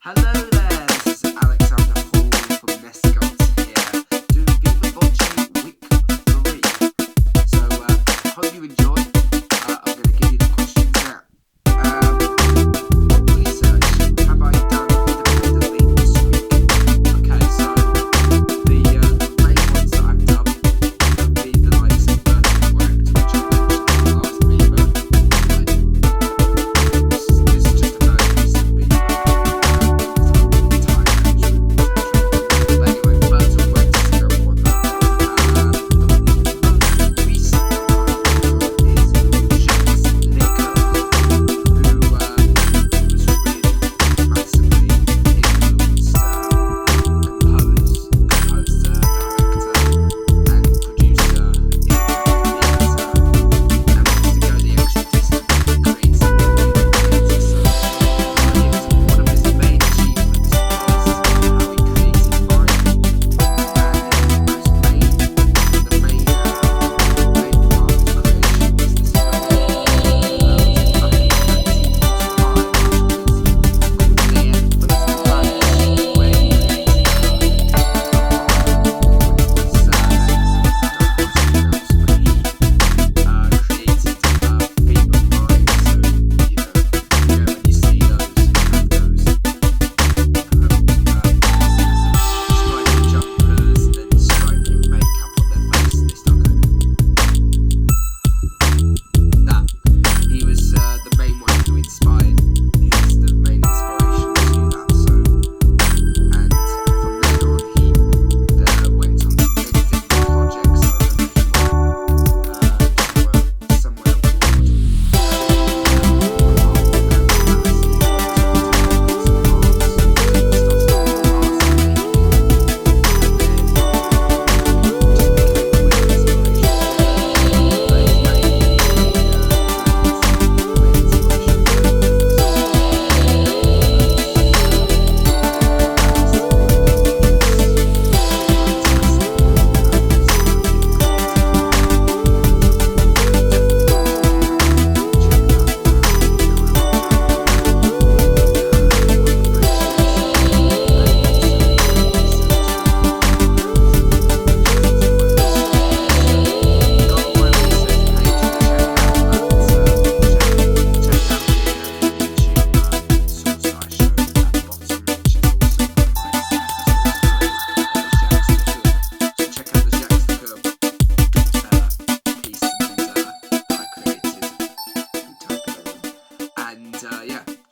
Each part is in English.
Hello there, this is Alexander Hall from Nescott's here, doing Viva Voce week 3. So, hope you enjoy. I'm going to give you the questions now. What research have I done independently this week? Okay, so the main ones that I've done have been the likes of Correct, which I mentioned in the last Viva. This is just a very recent Viva.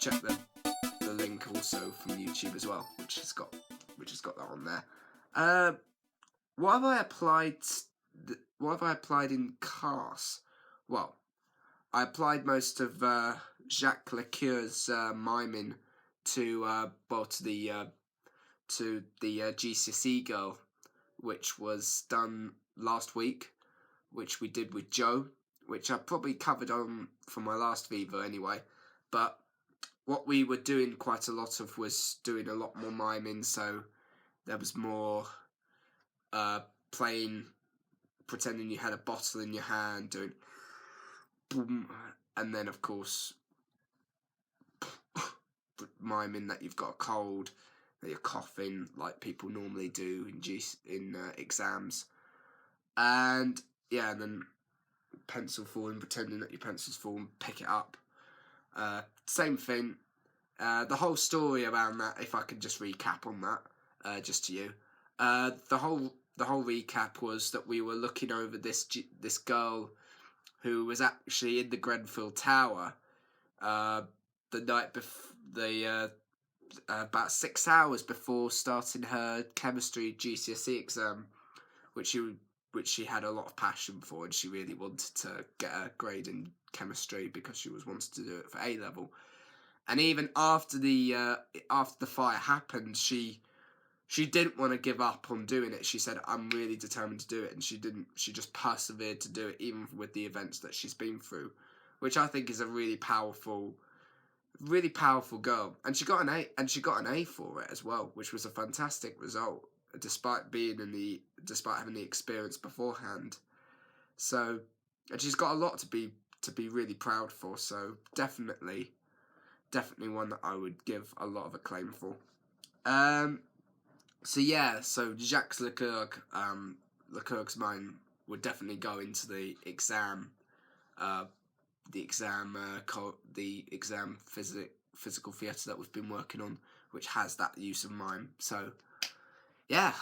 Check the link also from YouTube as well, which has got that on there. What have I applied? What have I applied in Cars? Well, I applied most of Jacques Lecoeur's miming to the GCSE girl, which was done last week, which we did with Joe, which I probably covered on for my last Viva anyway, but what we were doing quite a lot of was doing a lot more miming, so there was more playing, pretending you had a bottle in your hand, doing boom, and then of course miming that you've got a cold, that you're coughing like people normally do in exams, and yeah, and then pencil falling, pretending that your pencil's fallen, pick it up. Same thing. The whole story around that, if I could just recap on that, just to you. The whole recap was that we were looking over this girl who was actually in the Grenfell Tower the night before, about 6 hours before starting her chemistry GCSE exam, which she had a lot of passion for, and she really wanted to get a grade in chemistry because she wanted to do it for A level. And even after the fire happened, she didn't want to give up on doing it. She said, "I'm really determined to do it," and she didn't. She just persevered to do it, even with the events that she's been through, which I think is a really powerful girl. And she got an A for it as well, which was a fantastic result, despite having the experience beforehand. So, and she's got a lot to be really proud for. So definitely definitely one that I would give a lot of acclaim for. So Jacques Leclerc, Leclerc's mind would definitely go into the exam, physical theatre that we've been working on, which has that use of mime. So, yeah.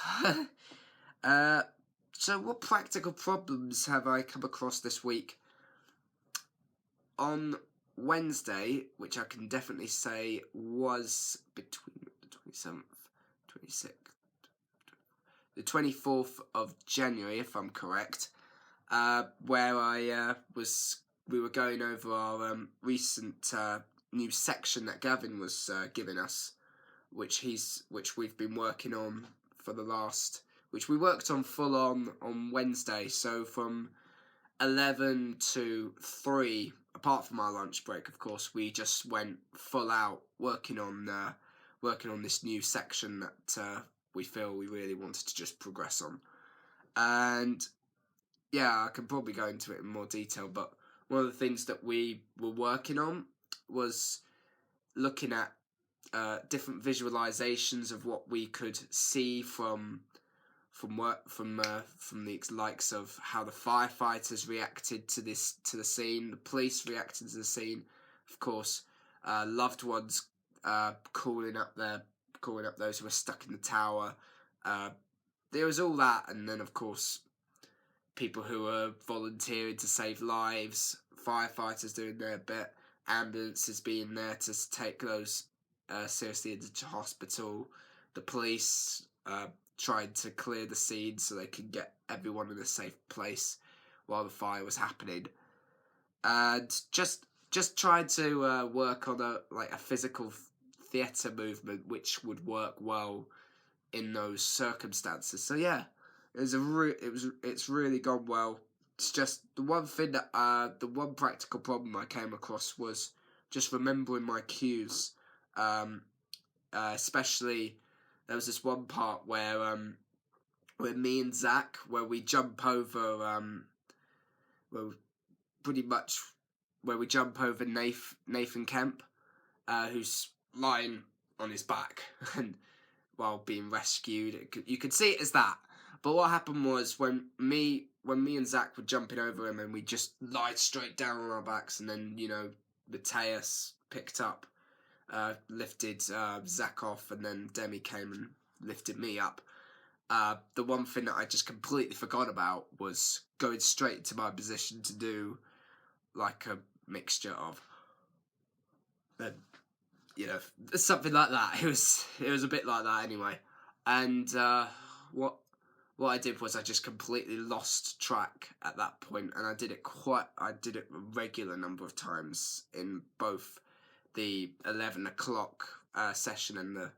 So what practical problems have I come across this week? On Wednesday, which I can definitely say was between the 27th, 26th, the 24th of January, if I'm correct, where we were going over our recent new section that Gavin was giving us, which we've been working on which we worked on full on Wednesday. So from 11 to 3, apart from our lunch break, of course, we just went full out working on this new section that we feel we really wanted to just progress on. And yeah, I can probably go into it in more detail, but one of the things that we were working on was looking at different visualizations of what we could see from the likes of how the firefighters reacted to the scene, the police reacted to the scene, of course, loved ones calling up those who were stuck in the tower. There was all that, and then of course people who were volunteering to save lives, firefighters doing their bit, ambulances being there to take those seriously into hospital, the police tried to clear the scene so they could get everyone in a safe place while the fire was happening, and just tried to work on a physical theatre movement which would work well in those circumstances. So yeah, it's really gone well. It's just the one thing that the one practical problem I came across was just remembering my cues, especially. There was this one part where me and Zach, where we jump over, where we jump over Nathan Kemp, who's lying on his back and while being rescued. You could see it as that. But what happened was when me and Zach were jumping over him, and we just lied straight down on our backs, and then Mateus picked up. Lifted Zach off, and then Demi came and lifted me up. The one thing that I just completely forgot about was going straight into my position to do like a mixture of, something like that. It was a bit like that anyway. And what I did was I just completely lost track at that point, and I did it a regular number of times in both the 11 o'clock session and the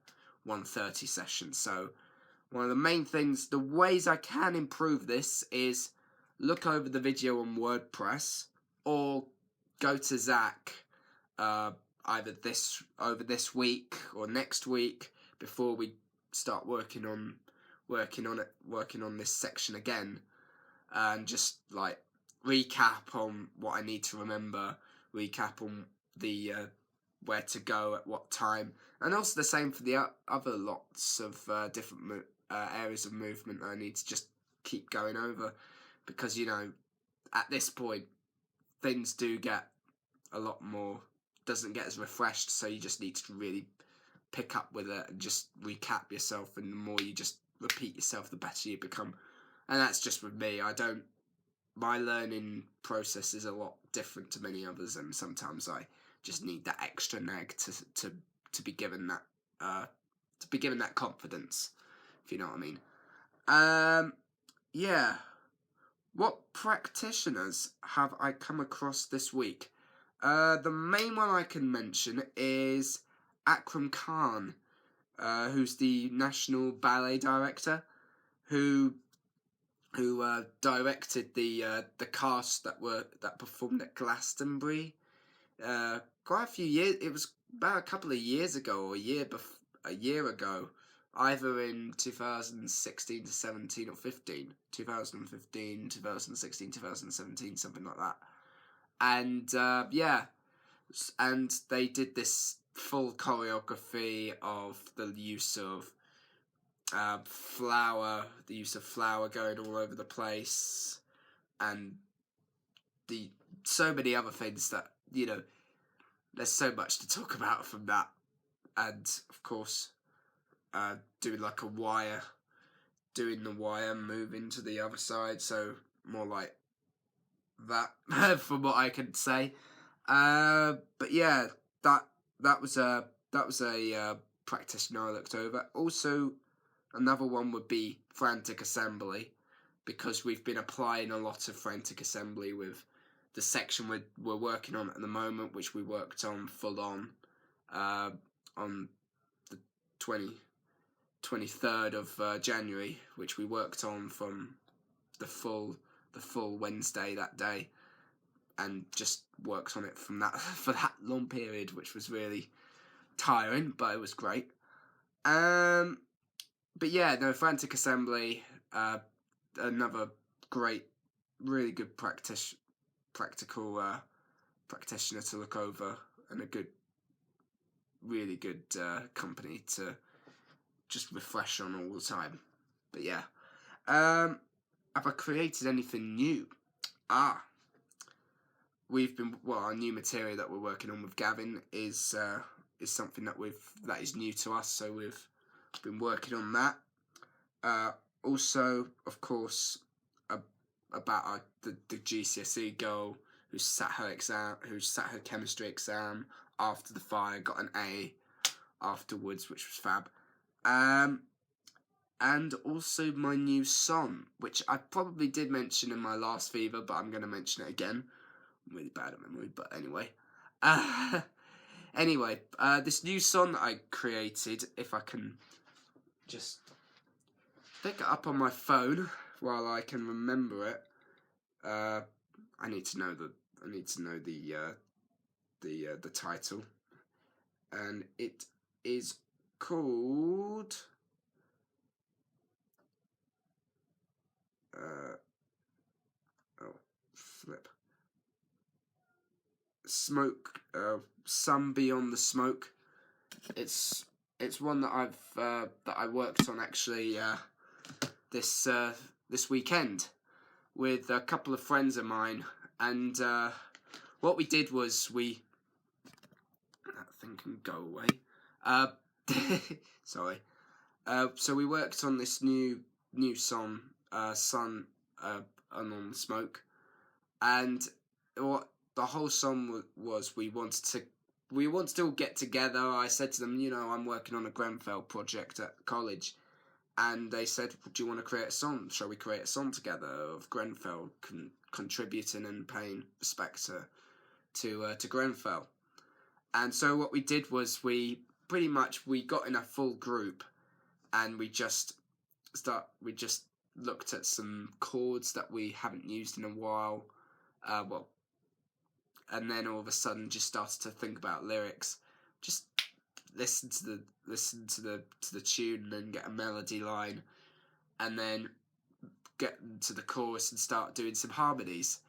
1:30 session. So one of the main things, the ways I can improve this is look over the video on WordPress, or go to Zach either over this week or next week before we start working on this section again, and just like recap on what I need to remember, recap on the where to go at what time, and also the same for the other lots of different areas of movement I need to just keep going over, because at this point things do get a lot more, doesn't get as refreshed, so you just need to really pick up with it and just recap yourself, and the more you just repeat yourself, the better you become. And that's just with me. My learning process is a lot different to many others, and sometimes I just need that extra nag to be given that confidence, if you know what I mean. Yeah. What practitioners have I come across this week? The main one I can mention is Akram Khan, who's the National Ballet Director, who directed the cast that performed at Glastonbury quite a few years. It was about a couple of years ago, or a year ago, either in 2016 to 17 or 15, 2015, 2016, 2017, something like that. And and they did this full choreography of the use of flour, going all over the place, and so many other things that, there's so much to talk about from that. And of course, doing the wire moving to the other side, so more like that from what I can say. But yeah, that was a practitioner I looked over. Also, another one would be frantic assembly, because we've been applying a lot of frantic assembly with the section we're working on at the moment, which we worked on full on the 23rd of January, which we worked on from the full Wednesday that day, and just worked on it from that for that long period, which was really tiring, but it was great. But yeah, no, frantic assembly, another great, really good practical practitioner to look over, and a really good company to just refresh on all the time. But yeah, have I created anything new? Our new material that we're working on with Gavin is something that is new to us, so we've been working on that. Also, of course, about the GCSE girl who sat her chemistry exam after the fire, got an A afterwards, which was fab. And also my new song, which I probably did mention in my last Viva, but I'm going to mention it again. I'm really bad at memory, but anyway. This new song that I created, if I can just pick it up on my phone while I can remember it. I need to know the title, and it is called Smoke. Sun Beyond the Smoke. It's one that I worked on actually this weekend with a couple of friends of mine, and what we did was that thing can go away. Sorry. So we worked on this new song, Sun on Smoke, and what the whole song was, we wanted to all get together. I said to them, I'm working on a Grenfell project at college, and they said, do you want to create a song? Shall we create a song together of Grenfell contributing and paying respect to Grenfell? And so what we did was we got in a full group, and we just looked at some chords that we haven't used in a while, and then all of a sudden just started to think about lyrics. Just listen to the tune, and then get a melody line, and then get to the chorus and start doing some harmonies.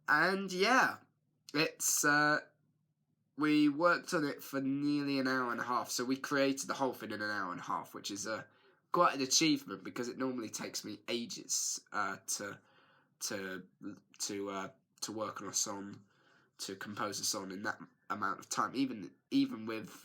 And yeah, it's we worked on it for nearly an hour and a half. So we created the whole thing in an hour and a half, which is quite an achievement, because it normally takes me ages to work on a song, to compose a song in that amount of time. Even with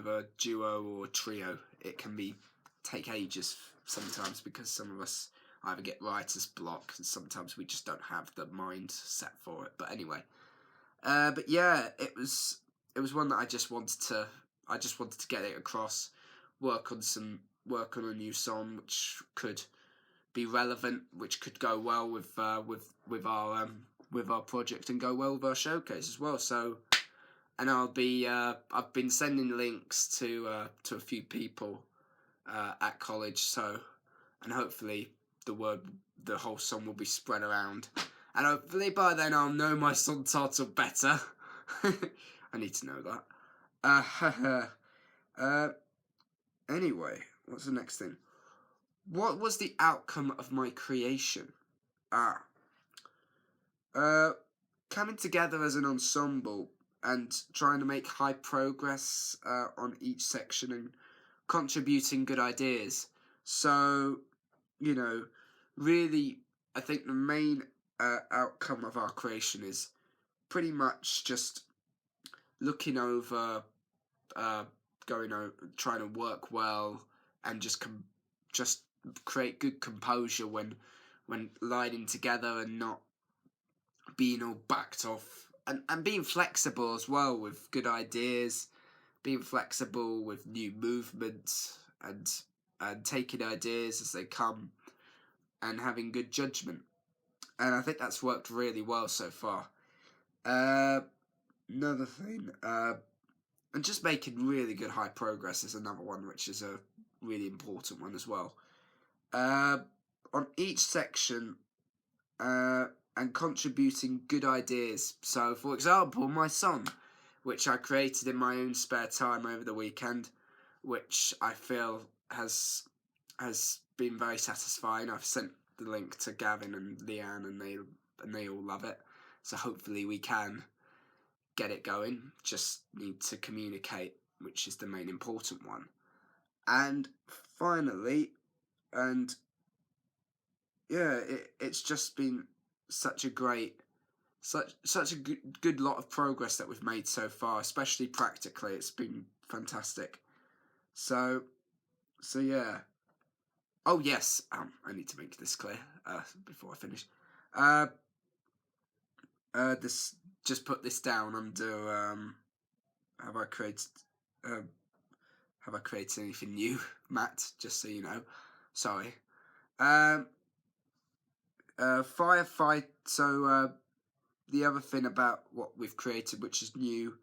a duo or trio, it can take ages sometimes, because some of us either get writer's block, and sometimes we just don't have the mind set for it. But anyway, but yeah, it was one that I just wanted to get it across, work on a new song which could be relevant, which could go well with our project, and go well with our showcase as well. So, and I've been sending links to a few people at college, so, and hopefully the whole song will be spread around, and hopefully by then I'll know my song title better. I need to know that. Anyway, what's the next thing? What was the outcome of my creation? coming together as an ensemble and trying to make high progress on each section and contributing good ideas. So, you know, really, I think the main outcome of our creation is pretty much just looking over, uh, going over, trying to work well, and just create good composure when lining together and not being all backed off, and being flexible as well with good ideas, being flexible with new movements, and taking ideas as they come, and having good judgment. And I think that's worked really well so far. Another thing, and just making really good high progress is another one, which is a really important one as well. On each section, and contributing good ideas. So, for example, my song, which I created in my own spare time over the weekend, which I feel has been very satisfying. I've sent the link to Gavin and Leanne, and they all love it. So hopefully we can get it going. Just need to communicate, which is the main important one. And finally, and yeah, it's just been such a good lot of progress that we've made so far, especially practically. It's been fantastic. So yeah. Oh yes, I need to make this clear before I finish. This, just put this down under have I created anything new, Matt? Just so you know. Sorry. Firefight. So the other thing about what we've created, which is new,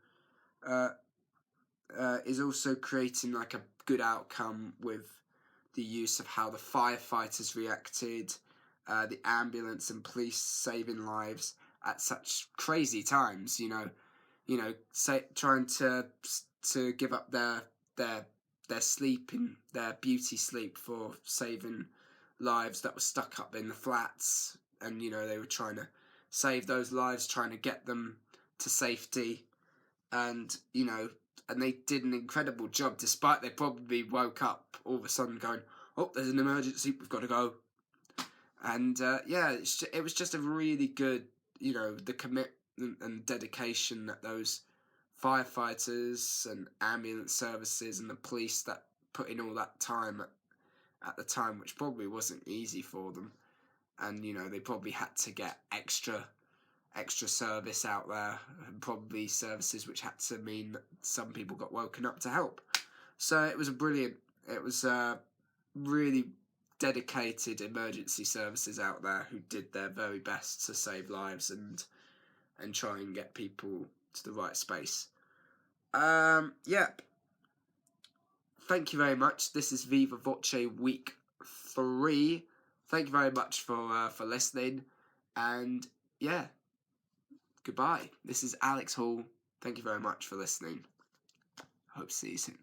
is also creating like a good outcome with the use of how the firefighters reacted, the ambulance and police saving lives at such crazy times. Trying to give up their sleeping, their beauty sleep for saving lives that were stuck up in the flats, and they were trying to save those lives, trying to get them to safety, and and they did an incredible job, despite they probably woke up all of a sudden going, oh, there's an emergency, we've got to go. And it was just a really good, the commitment and dedication that those firefighters and ambulance services and the police that put in all that time at the time, which probably wasn't easy for them. And they probably had to get extra service out there, and probably services which had to mean that some people got woken up to help. So it was really dedicated emergency services out there who did their very best to save lives and try and get people to the right space. Yep. Thank you very much. This is Viva Voce week 3. Thank you very much for listening, and yeah, goodbye. This is Alex Hall. Thank you very much for listening. Hope to see you soon.